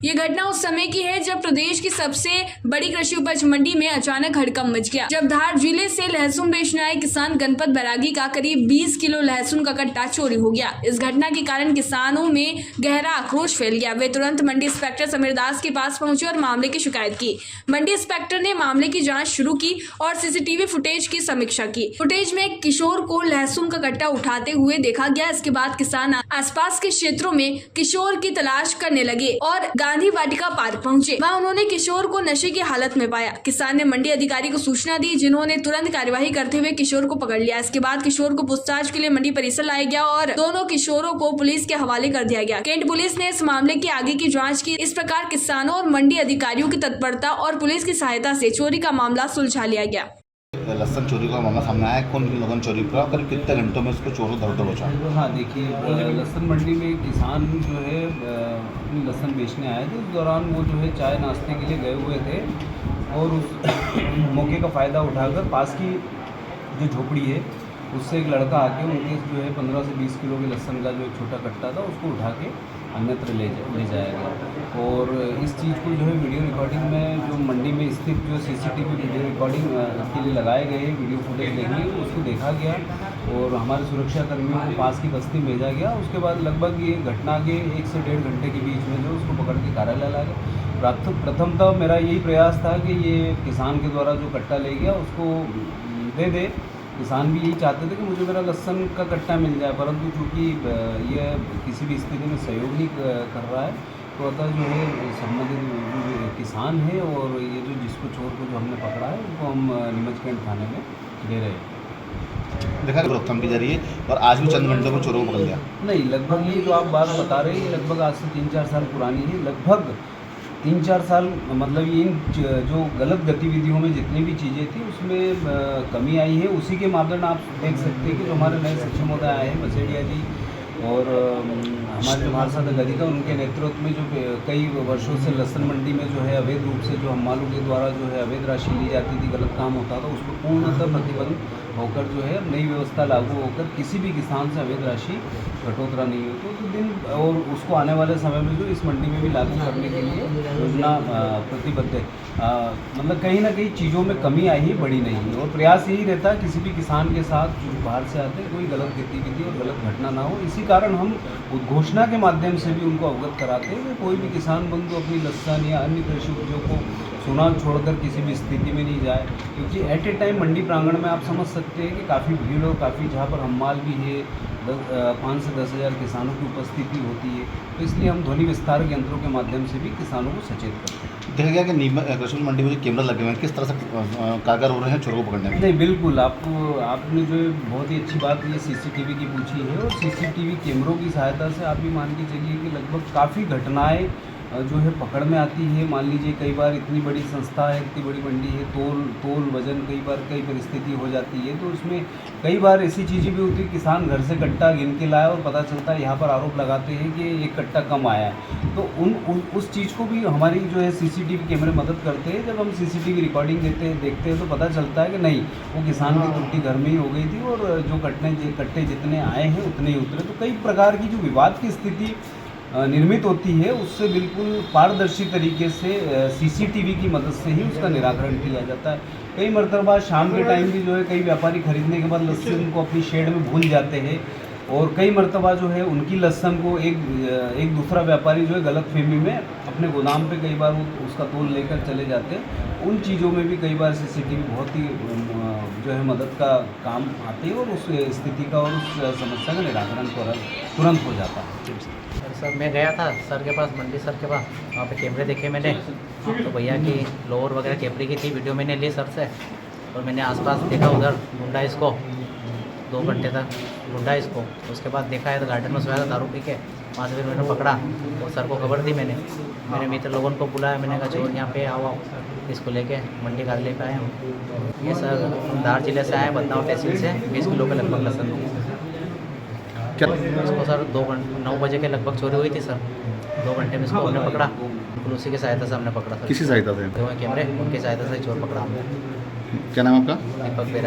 ये घटना उस समय की है जब प्रदेश की सबसे बड़ी कृषि उपज मंडी में अचानक हड़कंप मच गया, जब धार जिले से लहसुन बेचने आए किसान गणपत बैरागी का करीब 20 किलो लहसुन का कट्टा चोरी हो गया। इस घटना के कारण किसानों में गहरा आक्रोश फैल गया। वे तुरंत मंडी इंस्पेक्टर समीर दास के पास पहुंचे और मामले की शिकायत की। मंडी इंस्पेक्टर ने मामले की जाँच शुरू की और सीसीटीवी फुटेज की समीक्षा की। फुटेज में एक किशोर को लहसुन का कट्टा उठाते हुए देखा गया। इसके बाद किसान आसपास के क्षेत्रों में किशोर की तलाश करने लगे और गांधी वाटिका पार्क पहुंचे। वहां उन्होंने किशोर को नशे की हालत में पाया। किसान ने मंडी अधिकारी को सूचना दी, जिन्होंने तुरंत कार्यवाही करते हुए किशोर को पकड़ लिया। इसके बाद किशोर को पूछताछ के लिए मंडी परिसर लाया गया और दोनों किशोरों को पुलिस के हवाले कर दिया गया। कैंट पुलिस ने इस मामले की आगे की जाँच की। इस प्रकार किसानों और मंडी अधिकारियों की तत्परता और पुलिस की सहायता से चोरी का मामला सुलझा लिया गया। लहसुन चोरी का मामला सामने आया, कौन लोगों ने चोरी किया, करीब कितने घंटों में इसको चोरों धर पहुँचा? हाँ, देखिए, लहसुन मंडी में किसान जो है अपनी लहसुन बेचने आए थे। उस दौरान वो जो है चाय नाश्ते के लिए गए हुए थे और उस मौके का फ़ायदा उठाकर पास की जो झोपड़ी है उससे एक लड़का आके उनके जो है 15 से 20 किलो के लहसुन का जो एक छोटा कट्टा था उसको उठा के अन्यत्र ले जाएगा। और इस चीज़ को जो है वीडियो रिकॉर्डिंग में जो मंडी में स्थित जो सीसीटीवी वीडियो रिकॉर्डिंग के लिए लगाए गए वीडियो फुटेज देखी उसको देखा गया और हमारे सुरक्षा कर्मियों को पास की बस्ती भेजा गया। उसके बाद लगभग ये घटना के 1 से 1.5 घंटे के बीच में जो उसको पकड़ के कार्यालय ला गया। प्रथमतः मेरा यही प्रयास था कि ये किसान के द्वारा जो कट्टा ले गया उसको दे दे। किसान भी यही चाहते थे कि मुझे मेरा लहसुन का कट्टा मिल जाए, परंतु चूँकि यह किसी भी स्थिति में सहयोग नहीं कर रहा है तो अतः जो है संबंधित जो किसान है और ये जो जिसको चोर को जो हमने पकड़ा है उनको हम नीमचगंज थाने में दे रहे हैं। देखा रोकथाम की जा रही है और आज भी चंद घंटों में चोरों को पकड़ लिया। नहीं, लगभग ये जो आप बात बता रहे हैं लगभग आज से 3-4 साल पुरानी है। लगभग 3-4 साल मतलब इन जो गलत गतिविधियों में जितनी भी चीज़ें थी उसमें कमी आई है। उसी के मापदंड आप देख सकते हैं कि जो हमारे नए सचिव महोदय आए हैं बसेड़िया जी और हमारे जो भारत अधिकारी उनके नेतृत्व में जो कई वर्षों से लहसुन मंडी में जो है अवैध रूप से जो हमालों के द्वारा जो है अवैध राशि ली जाती थी, गलत काम होता था, उसको पूर्णतः प्रतिबंध होकर जो है नई व्यवस्था लागू होकर किसी भी किसान से अवैध राशि कटौतरा नहीं हो तो दिन और उसको आने वाले समय में जो इस मंडी में भी लागू करने के लिए योजना प्रतिबद्ध है। मतलब कहीं ना कहीं चीज़ों में कमी आई है, बड़ी नहीं है और प्रयास यही रहता है किसी भी किसान के साथ जो बाहर से आते हैं कोई गलत गतिविधि और गलत घटना ना हो। इसी कारण हम उद्घोषणा के माध्यम से भी उनको अवगत कराते हैं कि कोई भी किसान बंधु अपनी लहसुन या अन्य कृषि उपजों को चुनाव छोड़कर किसी भी स्थिति में नहीं जाए, क्योंकि एट ए टाइम मंडी प्रांगण में आप समझ सकते हैं कि काफ़ी भीड़ और काफ़ी जहाँ पर हमाल भी है 5 से 10 हज़ार किसानों की उपस्थिति होती है, तो इसलिए हम ध्वनि विस्तारक यंत्रों के माध्यम से भी किसानों को सचेत करते हैं। देखा गया कि कृषि मंडी में जो कैमरा लगे हुए हैं किस तरह से कारगर हो रहे हैं चोरों को पकड़ने में? नहीं, बिल्कुल आपने जो बहुत ही अच्छी बात ये सीसीटीवी की पूछी है और सीसीटीवी कैमरों की सहायता से आप भी मान के चलिए कि लगभग काफ़ी घटनाएँ जो है पकड़ में आती है। मान लीजिए कई बार इतनी बड़ी संस्था है, इतनी बड़ी मंडी है, तोल वजन कई बार कई परिस्थिति हो जाती है तो उसमें कई बार ऐसी चीज़ें भी होती है किसान घर से कट्टा गिन के लाया और पता चलता है यहाँ पर आरोप लगाते हैं कि एक कट्टा कम आया है, तो उस चीज़ को भी हमारी जो है सीसीटीवी कैमरे मदद करते हैं। जब हम सीसीटीवी रिकॉर्डिंग देखते हैं तो पता चलता है कि नहीं, वो किसान की त्रुटि घर में ही हो गई थी और जो कट्टे जितने आए हैं उतने ही उतरे। तो कई प्रकार की जो विवाद की स्थिति निर्मित होती है उससे बिल्कुल पारदर्शी तरीके से सीसीटीवी की मदद से ही उसका निराकरण किया जाता है। कई मरतबा शाम के टाइम भी जो है कई व्यापारी खरीदने के बाद लहसुन को अपनी शेड में भूल जाते हैं और कई मरतबा जो है उनकी लहसुन को एक दूसरा व्यापारी जो है गलतफहमी में अपने गोदाम पे कई बार उसका तोल लेकर चले जाते हैं। उन चीज़ों में भी कई बार सीसीटीवी बहुत ही जो है मदद का काम आती है और उस स्थिति का और उस समस्या का निराकरण तुरंत हो जाता है। सर मैं गया था सर के पास, मंडी सर के पास, वहाँ पे कैमरे देखे मैंने तो भैया की लोअर वगैरह कैमरे की थी, वीडियो मैंने ली सर से और मैंने आसपास देखा उधर ढूंढा इसको 2 घंटे तक ढूंढा इसको। उसके बाद देखा है तो गार्डन में सोया था दारू पी के, वहाँ से फिर मैंने पकड़ा और सर को खबर दी। मेरे मित्र लोगों को बुलाया, मैंने कहा चोर यहाँ पे आओ, इसको लेके मंडी कार्यालय पे आए हम। ये सर धार जिले से आए, बदनाव तहसील से 20 किलो के लगभग लहसुन क्या इसको सर 9 बजे के लगभग चोरी हुई थी सर। 2 घंटे में इसको हमने पकड़ा, बिल्कुल उसी की सहायता से हमने पकड़ा सर। किसी सहायता से? कैमरे उनकी सहायता से चोर पकड़ा हमने। क्या नाम आपका? दीपक बेरा।